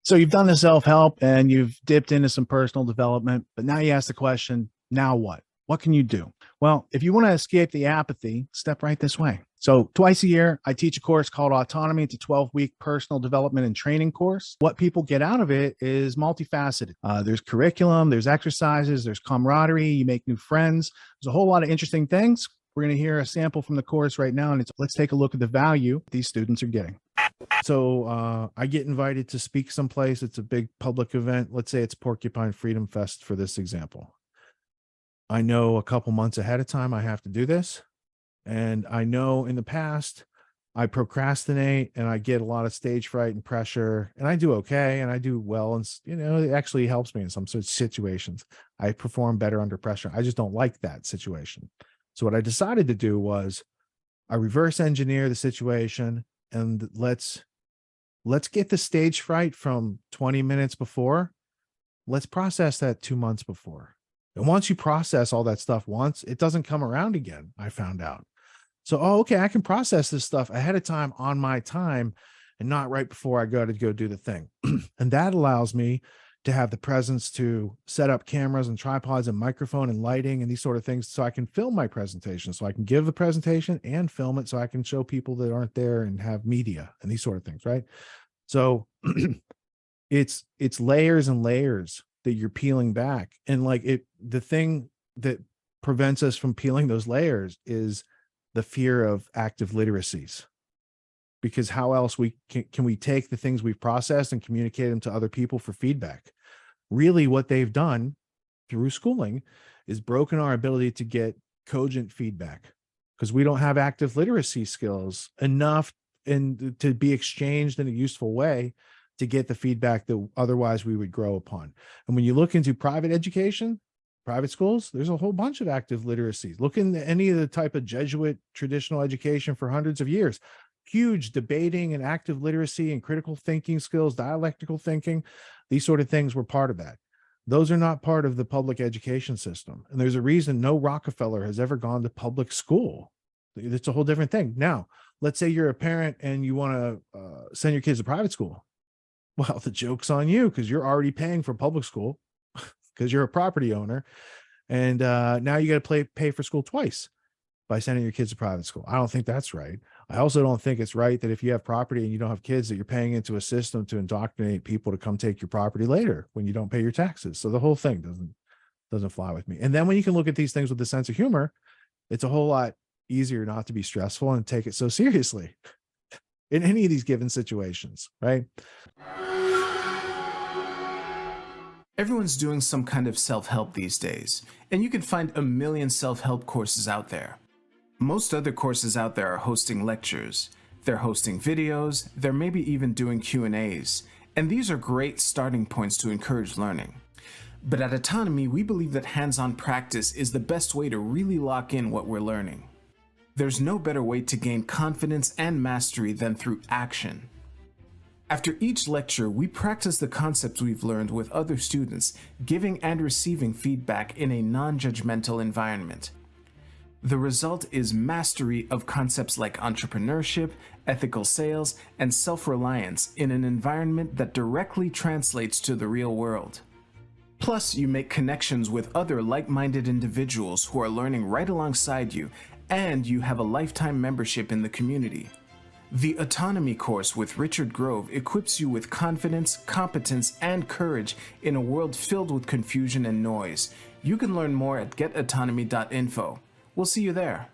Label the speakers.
Speaker 1: So you've done the self-help and you've dipped into some personal development, but now you ask the question, now what? What can you do? Well, if you want to escape the apathy, step right this way. So twice a year, I teach a course called AUTONOMY. It's a 12-week personal development and training course. What people get out of it is multifaceted. There's curriculum, there's exercises, there's camaraderie, you make new friends. There's a whole lot of interesting things. We're going to hear a sample from the course right now, and let's take a look at the value these students are getting. So I get invited to speak someplace. It's a big public event. Let's say it's Porcupine Freedom Fest for this example. I know a couple months ahead of time I have to do this. And I know in the past I procrastinate and I get a lot of stage fright and pressure, and I do okay and I do well. And, it actually helps me in some sort of situations. I perform better under pressure. I just don't like that situation. So what I decided to do was I reverse engineer the situation, and let's get the stage fright from 20 minutes before. Let's process that 2 months before. And once you process all that stuff once, it doesn't come around again, I found out. So, okay, I can process this stuff ahead of time on my time and not right before I go do the thing. And that allows me to have the presence to set up cameras and tripods and microphone and lighting and these sort of things, so I can film my presentation, so I can give the presentation and film it so I can show people that aren't there and have media and these sort of things, right? So it's layers and layers that you're peeling back. And the thing that prevents us from peeling those layers is the fear of active literacies. Because how else can we take the things we've processed and communicate them to other people for feedback? Really, what they've done through schooling is broken our ability to get cogent feedback, because we don't have active literacy skills enough and to be exchanged in a useful way to get the feedback that otherwise we would grow upon. And when you look into private education, private schools, there's a whole bunch of active literacies. Look into any of the type of Jesuit traditional education for hundreds of years. Huge debating and active literacy and critical thinking skills, dialectical thinking, these sort of things were part of that. Those are not part of the public education system. And there's a reason no Rockefeller has ever gone to public school. It's a whole different thing. Now, let's say you're a parent and you want to send your kids to private school. Well, the joke's on you, because you're already paying for public school because you're a property owner. And now you got to pay for school twice by sending your kids to private school. I don't think that's right. I also don't think it's right that if you have property and you don't have kids, that you're paying into a system to indoctrinate people to come take your property later when you don't pay your taxes. So the whole thing doesn't fly with me. And then when you can look at these things with a sense of humor, it's a whole lot easier not to be stressful and take it so seriously in any of these given situations, right?
Speaker 2: Everyone's doing some kind of self-help these days, and you can find a million self-help courses out there. Most other courses out there are hosting lectures, they're hosting videos, they're maybe even doing Q&As, and these are great starting points to encourage learning. But at AUTONOMY, we believe that hands-on practice is the best way to really lock in what we're learning. There's no better way to gain confidence and mastery than through action. After each lecture, we practice the concepts we've learned with other students, giving and receiving feedback in a non-judgmental environment. The result is mastery of concepts like entrepreneurship, ethical sales, and self-reliance in an environment that directly translates to the real world. Plus, you make connections with other like-minded individuals who are learning right alongside you, and you have a lifetime membership in the community. The AUTONOMY course with Richard Grove equips you with confidence, competence, and courage in a world filled with confusion and noise. You can learn more at getautonomy.info. We'll see you there.